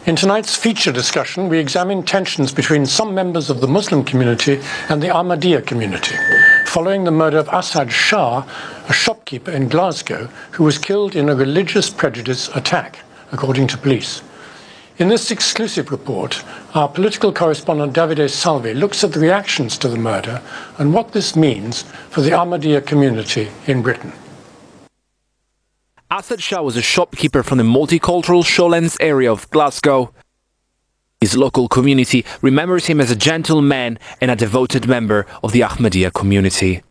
In tonight's feature discussion, we examine tensions between some members of the Muslim community and the Ahmadiyya community, following the murder of Asad Shah, a shopkeeper in Glasgow, who was killed in a religious prejudice attack, according to police. In this exclusive report, our political correspondent Davide Salvi looks at the reactions to the murder and what this means for the Ahmadiyya community in Britain. Asad Shah was a shopkeeper from the multicultural Showlands area of Glasgow. His local community remembers him as a gentleman and a devoted member of the Ahmadiyya community.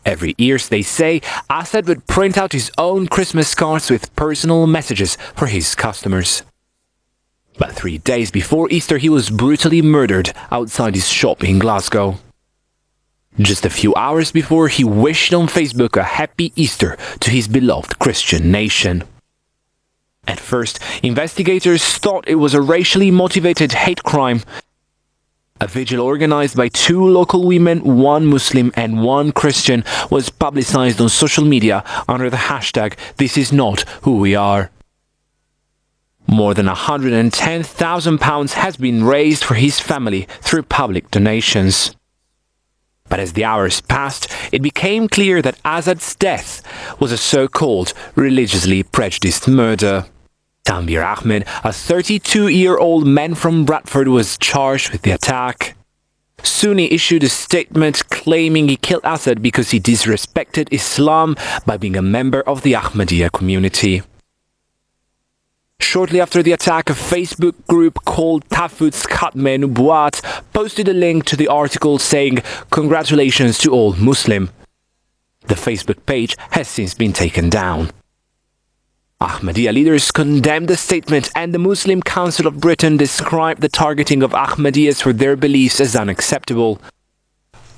Every year, they say, Asad would print out his own Christmas cards with personal messages for his customers. But 3 days before Easter, he was brutally murdered outside his shop in Glasgow. Just a few hours before, he wished on Facebook a happy Easter to his beloved Christian nation. At first, investigators thought it was a racially motivated hate crime. A vigil organized by 2 local women, 1 Muslim and 1 Christian, was publicized on social media under the hashtag #ThisIsNotWhoWeAre. More than £110,000 has been raised for his family through public donations. But as the hours passed, it became clear that Asad's death was a so-called religiously prejudiced murder. Tanvir Ahmed, a 32-year-old man from Bradford, was charged with the attack. Soon he issued a statement claiming he killed Asad because he disrespected Islam by being a member of the Ahmadiyya community. Shortly after the attack, a Facebook group called Tafout's Khatme Nubuat posted a link to the article saying, "Congratulations to all Muslim." The Facebook page has since been taken down. Ahmadiyya leaders condemned the statement, and the Muslim Council of Britain described the targeting of Ahmadiyyas for their beliefs as unacceptable.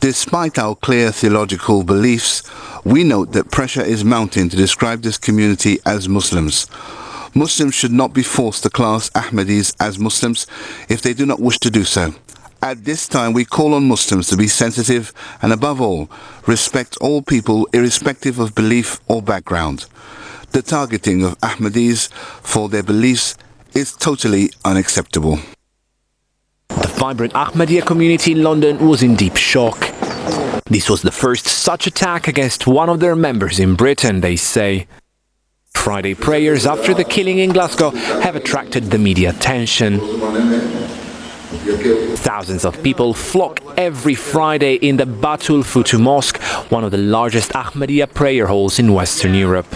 Despite our clear theological beliefs, we note that pressure is mounting to describe this community as Muslims. Muslims should not be forced to class Ahmadis as Muslims if they do not wish to do so. At this time, we call on Muslims to be sensitive and, above all, respect all people irrespective of belief or background. The targeting of Ahmadis for their beliefs is totally unacceptable. The vibrant Ahmadiyya community in London was in deep shock. This was the first such attack against one of their members in Britain, they say. Friday prayers after the killing in Glasgow have attracted the media attention. Thousands of people flock every Friday in the Batul Futu Mosque, one of the largest Ahmadiyya prayer halls in Western Europe.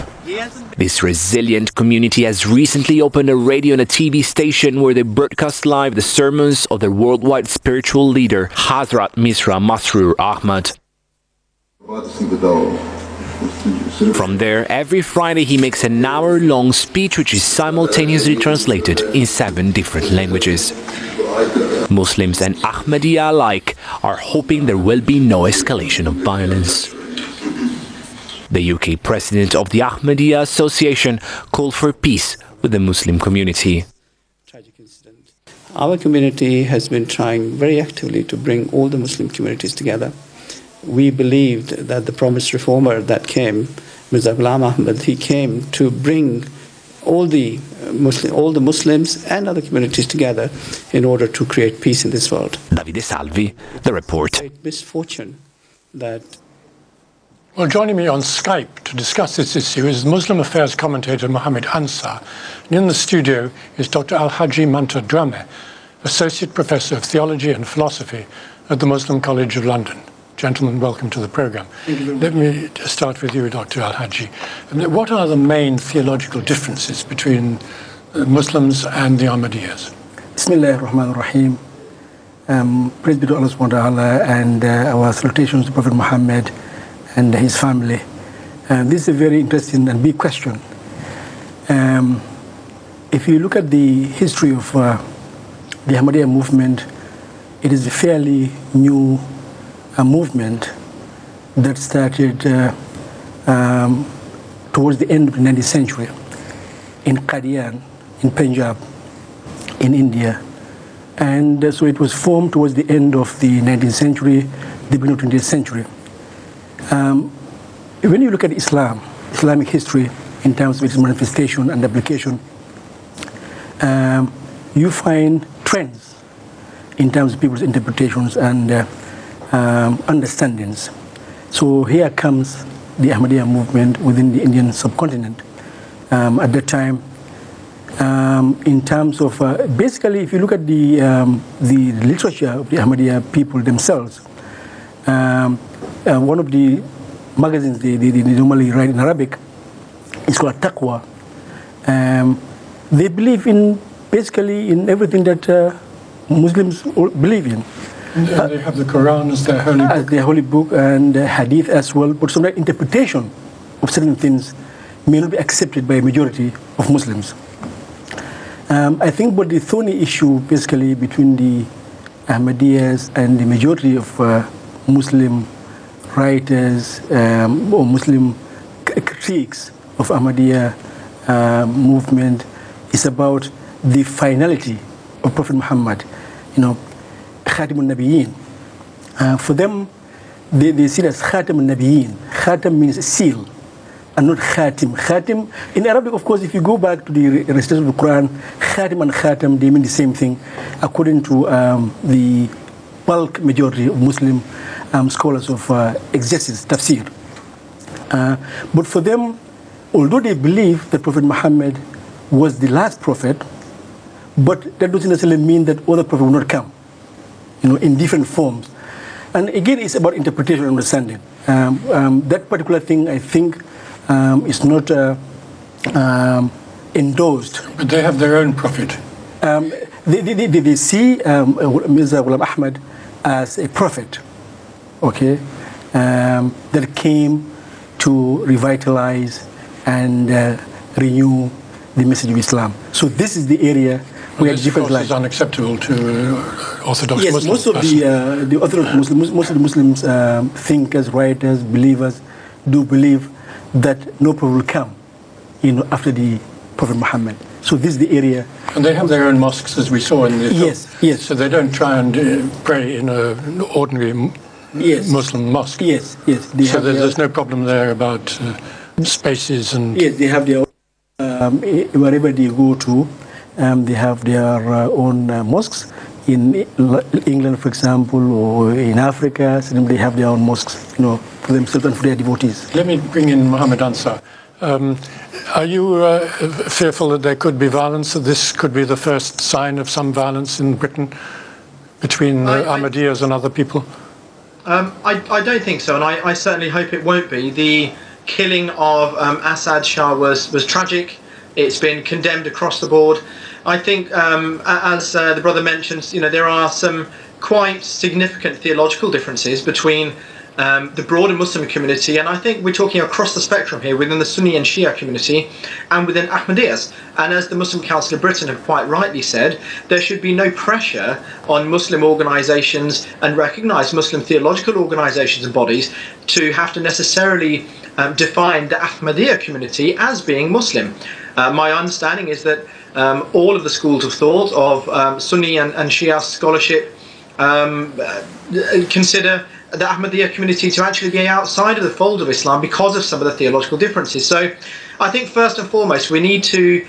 This resilient community has recently opened a radio and a TV station where they broadcast live the sermons of their worldwide spiritual leader, Hazrat Misra Masroor Ahmad. From there, every Friday he makes an hour-long speech which is simultaneously translated in 7 different languages. Muslims and Ahmadiyya alike are hoping there will be no escalation of violence. The UK president of the Ahmadiyya Association called for peace with the Muslim community. Tragic incident. Our community has been trying very actively to bring all the Muslim communities together. We believed that the promised reformer that came, Mirza Ghulam Ahmad, he came to bring all the Muslims and other communities together in order to create peace in this world. Davide Salvi, the report. Great misfortune that. Well, joining me on Skype to discuss this issue is Muslim affairs commentator Mohammed Ansar. And in the studio is Dr. Al-Haji Manta Drame, Associate Professor of Theology and Philosophy at the Muslim College of London. Gentlemen, welcome to the program. Let me start with you, Dr. Al-Haji. What are the main theological differences between Muslims and the Ahmadiyyas? Bismillah ar-Rahman ar-Rahim. Praise be to Allah subhanahu wa ta'ala, and our salutations to Prophet Muhammad and his family. This is a very interesting and big question. If you look at the history of the Ahmadiyya movement, it is a fairly new movement that started towards the end of the 19th century in Qadian, in Punjab, in India. And so it was formed towards the end of the 19th century, the beginning of the 20th century. When you look at Islamic history in terms of its manifestation and application, you find trends in terms of people's interpretations and understandings. So here comes the Ahmadiyya movement within the Indian subcontinent. At that time, in terms of basically, if you look at the literature of the Ahmadiyya people themselves, one of the magazines they normally write in Arabic is called Taqwa. They believe in basically in everything that Muslims believe in. And they have the Quran as their holy book. As their holy book, and Hadith as well. But some interpretation of certain things may not be accepted by a majority of Muslims. I think what the thorny issue basically between the Ahmadiyyas and the majority of Muslim writers or Muslim critiques of Ahmadiyya movement is about the finality of Prophet Muhammad, Khatimun Nabiyyin. For them, they see it as Khatimun Nabiyyin. Khatam means seal, and not Khatim. Khatim, in Arabic, of course, if you go back to the recitation of the Quran, Khatim and Khatam, they mean the same thing, according to the bulk majority of Muslim scholars of exegesis, tafsir. But for them, although they believe that Prophet Muhammad was the last prophet, but that doesn't necessarily mean that other prophets will not come, in different forms. And again, it's about interpretation and understanding. That particular thing, I think, is not endorsed. But they have their own prophet. They see Mirza Ghulam Ahmad as a prophet, okay, that came to revitalize and renew the message of Islam. So this is the area where different lines. This is unacceptable to Orthodox Muslims. Yes, most of the Orthodox Muslims, most of the Muslims, thinkers, writers, believers, do believe that no prophet will come, after the Prophet Muhammad. So this is the area. And they have their own mosques, as we saw in the film. Yes. So they don't try and pray in an ordinary Muslim mosque. Yes. So there's no problem there about spaces and. Yes, they have their own, wherever they go to, they have their own mosques. In England, for example, or in Africa, they have their own mosques, for themselves and for their devotees. Let me bring in Muhammad Ansar. Are you fearful that there could be violence, that this could be the first sign of some violence in Britain between Ahmadiyyas and other people? I don't think so, and I certainly hope it won't be. The killing of Asad Shah was tragic. It's been condemned across the board. I think, as the brother mentioned, there are some quite significant theological differences between the broader Muslim community, and I think we're talking across the spectrum here within the Sunni and Shia community and within Ahmadiyyas. And as the Muslim Council of Britain have quite rightly said, there should be no pressure on Muslim organisations and recognised Muslim theological organisations and bodies to have to necessarily define the Ahmadiyya community as being Muslim. My understanding is that all of the schools of thought of Sunni and Shia scholarship consider the Ahmadiyya community to actually be outside of the fold of Islam because of some of the theological differences. So I think first and foremost we need to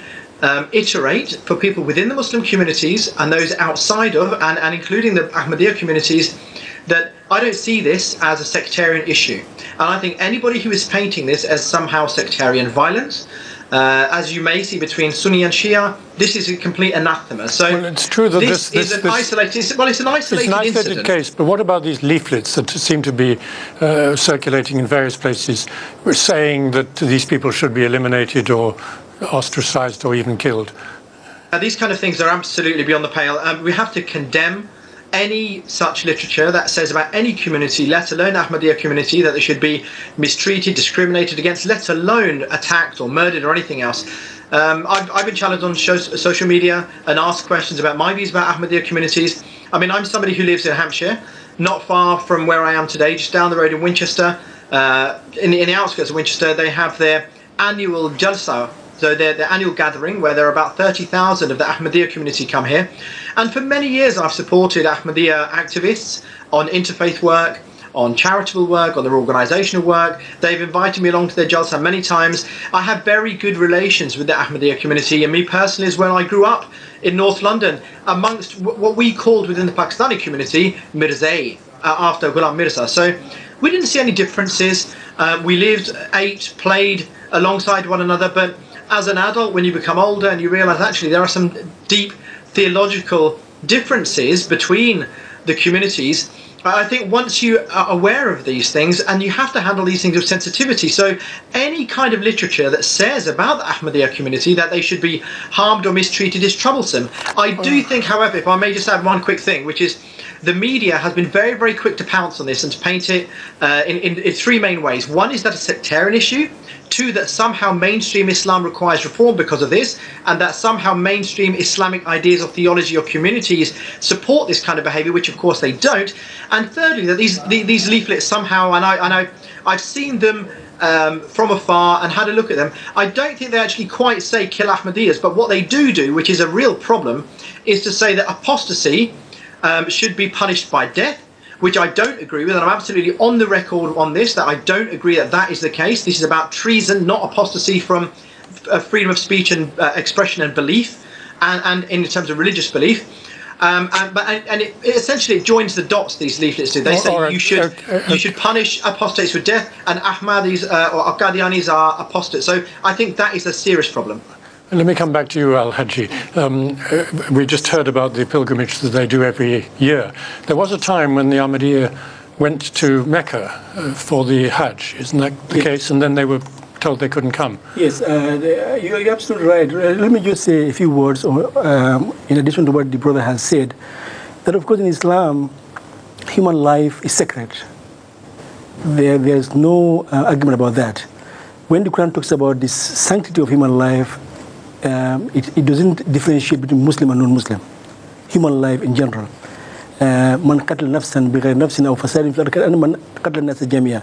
iterate for people within the Muslim communities and those outside of and including the Ahmadiyya communities that I don't see this as a sectarian issue. And I think anybody who is painting this as somehow sectarian violence, as you may see between Sunni and Shia, this is a complete anathema. So well, it's true that this is an isolated incident. Case, but what about these leaflets that seem to be circulating in various places saying that these people should be eliminated or ostracized or even killed? These kind of things are absolutely beyond the pale. We have to condemn any such literature that says about any community, let alone Ahmadiyya community, that they should be mistreated, discriminated against, let alone attacked or murdered or anything else. I've been challenged on social media and asked questions about my views about Ahmadiyya communities. I mean, I'm somebody who lives in Hampshire, not far from where I am today, just down the road in Winchester. In the outskirts of Winchester, they have their annual Jalsa, so their annual gathering, where there are about 30,000 of the Ahmadiyya community come here. And for many years I've supported Ahmadiyya activists on interfaith work, on charitable work, on their organisational work. They've invited me along to their jalsa many times. I have very good relations with the Ahmadiyya community, and me personally as well. I grew up in North London amongst what we called within the Pakistani community Mirzai, after Ghulam Mirza. So we didn't see any differences. We lived, ate, played alongside one another, but as an adult, when you become older and you realise actually there are some deep theological differences between the communities, I think once you are aware of these things, and you have to handle these things with sensitivity. So any kind of literature that says about the Ahmadiyya community that they should be harmed or mistreated is troublesome. I do think, however, if I may just add one quick thing, which is the media has been very, very quick to pounce on this and to paint it in three main ways. One is that it's a sectarian issue. Two, that somehow mainstream Islam requires reform because of this, and that somehow mainstream Islamic ideas or theology or communities support this kind of behaviour, which of course they don't. And thirdly, that these leaflets somehow, and I've seen them from afar and had a look at them, I don't think they actually quite say kill Ahmadiyyas, but what they do, which is a real problem, is to say that apostasy should be punished by death, which I don't agree with, and I'm absolutely on the record on this, that I don't agree that that is the case. This is about treason, not apostasy from freedom of speech and expression and belief, and in terms of religious belief. It essentially joins the dots, these leaflets do. They say you should punish apostates with death, and Ahmadis or Qadianis are apostates. So I think that is a serious problem. Let me come back to you, Al-Haji. We just heard about the pilgrimage that they do every year. There was a time when the Ahmadiyya went to Mecca for the Hajj, isn't that the case? And then they were told they couldn't come. Yes, you're absolutely right. Let me just say a few words, in addition to what the brother has said, that of course in Islam, human life is sacred. There's no argument about that. When the Quran talks about this sanctity of human life, it doesn't differentiate between Muslim and non-Muslim. Human life in general. Man qatl nafsan bighayri nafsin aw fasadin fil ardi man qatl an-nas jami'a.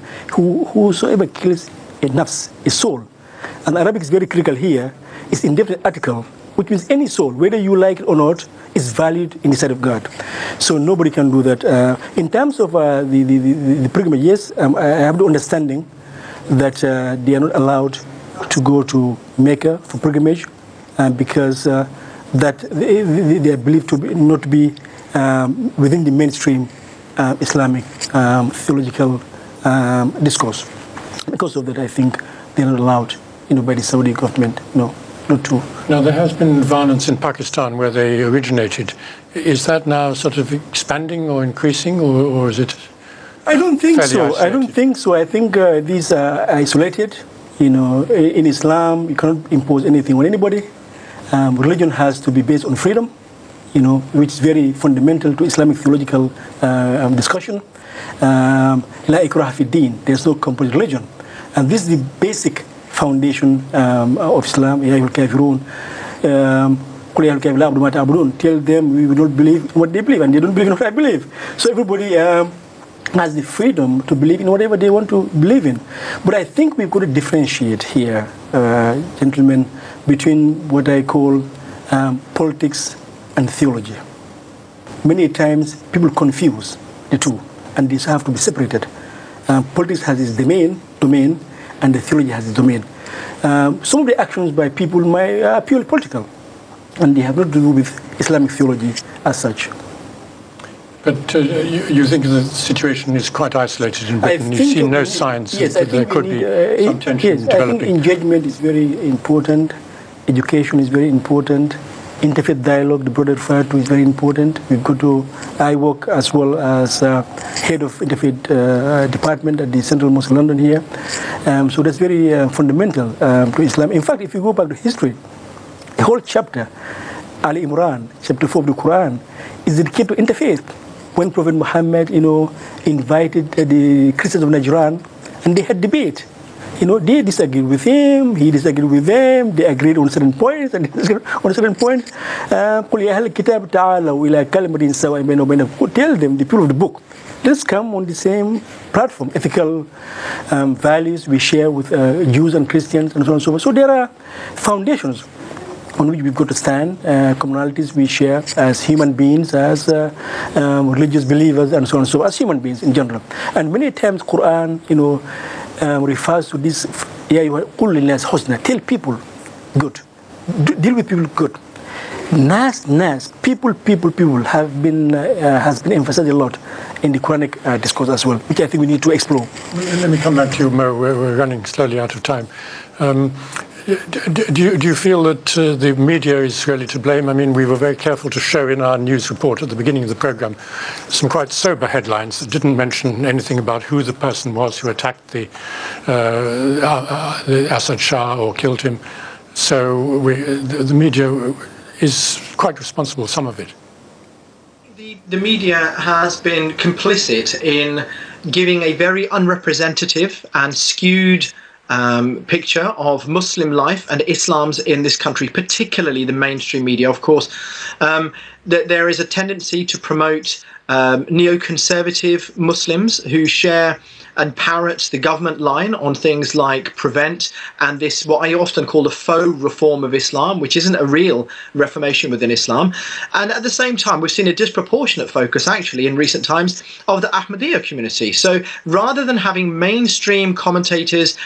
Whosoever kills a nafs, a soul, and Arabic is very critical here, is indefinite article, which means any soul, whether you like it or not, is valid in the sight of God. So nobody can do that. In terms of the pilgrimage, yes, I have the understanding that they are not allowed to go to Mecca for pilgrimage, because that they are believed to not be within the mainstream Islamic theological discourse. Because of that, I think they are not allowed, by the Saudi government, not to. Now, there has been violence in Pakistan where they originated. Is that now sort of expanding or increasing, or is it? I don't think so. Isolated? I don't think so. I think these are isolated. In Islam, you cannot impose anything on anybody. Religion has to be based on freedom, which is very fundamental to Islamic theological discussion. La ikraha fi din, there's no compulsory religion. And this is the basic foundation of Islam. Ya ayyuhal kafirun, qul ya ayyuhal kafirun la a'budu ma ta'budun. Tell them we will not believe in what they believe, and they don't believe in what I believe. So everybody has the freedom to believe in whatever they want to believe in. But I think we've got to differentiate here, gentlemen, between what I call politics and theology. Many times people confuse the two, and these have to be separated. Politics has its domain, and the theology has its domain. Some of the actions by people are purely political, and they have not to do with Islamic theology as such. But you think the situation is quite isolated in Britain? You see no signs that there could be some tension developing? I think engagement is very important. Education is very important. Interfaith dialogue, the brother referred to, is very important. We've got to. I work as well as head of interfaith department at the Central Mosque in London here. So that's very fundamental to Islam. In fact, if you go back to history, the whole chapter, Ali Imran, chapter 4 of the Quran, is dedicated to interfaith. When Prophet Muhammad, invited the Christians of Najran, and they had debate. They disagreed with him, he disagreed with them, they agreed on certain points, and disagreed on certain points. Tell them, the people of the book, let's come on the same platform, ethical values we share with Jews and Christians, and so on and so forth. So there are foundations on which we've got to stand, commonalities we share as human beings, as religious believers, and so on and so, as human beings in general. And many times Quran, refers to this, tell people good, deal with people good. Nas, people have been has been emphasized a lot in the Quranic discourse as well, which I think we need to explore. Let me come back to you, Mo. We're running slowly out of time. Do you feel that the media is really to blame? I mean, we were very careful to show in our news report at the beginning of the program some quite sober headlines that didn't mention anything about who the person was who attacked the Asad Shah or killed him. So the media is quite responsible, some of it. The media has been complicit in giving a very unrepresentative and skewed picture of Muslim life and Islam's in this country, particularly the mainstream media. Of course, that there is a tendency to promote neoconservative Muslims who share and parrot the government line on things like prevent and this, what I often call the faux reform of Islam, which isn't a real reformation within Islam. And at the same time, we've seen a disproportionate focus actually in recent times of the Ahmadiyya community. So rather than having mainstream commentators,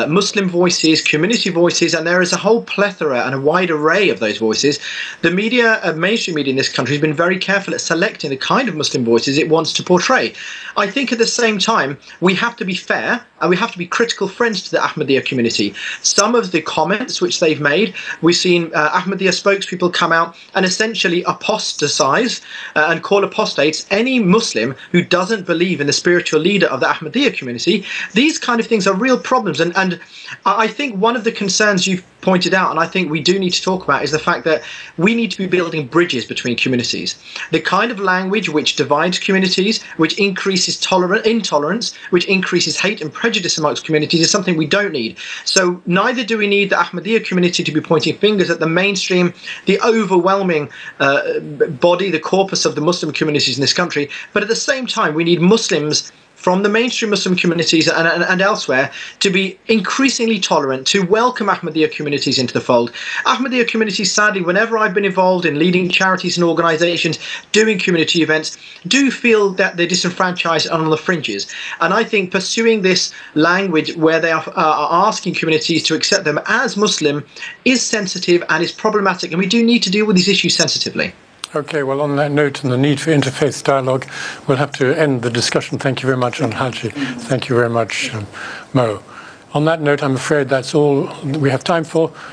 Muslim voices, community voices, and there is a whole plethora and a wide array of those voices, the media, mainstream media in this country has been very careful at selecting the kind of Muslim voices it wants to portray. I think at the same time, we have to be fair and we have to be critical friends to the Ahmadiyya community. Some of the comments which they've made, we've seen Ahmadiyya spokespeople come out and essentially apostatize and call apostates any Muslim who doesn't believe in the spiritual leader of the Ahmadiyya community. These kind of things are real problems, and I think one of the concerns you've pointed out, and I think we do need to talk about, is the fact that we need to be building bridges between communities. The kind of language which divides communities, which increases intolerance, which increases hate and prejudice amongst communities, is something we don't need. So neither do we need the Ahmadiyya community to be pointing fingers at the mainstream, the overwhelming body, the corpus of the Muslim communities in this country, but at the same time we need Muslims from the mainstream Muslim communities and elsewhere to be increasingly tolerant, to welcome Ahmadiyya communities into the fold. Ahmadiyya communities, sadly, whenever I've been involved in leading charities and organisations, doing community events, do feel that they're disenfranchised and on the fringes. And I think pursuing this language where they are asking communities to accept them as Muslim is sensitive and is problematic, and we do need to deal with these issues sensitively. Okay, well, on that note and the need for interfaith dialogue, we'll have to end the discussion. Thank you very much, Haji. Thank you very much, Mo. On that note, I'm afraid that's all we have time for.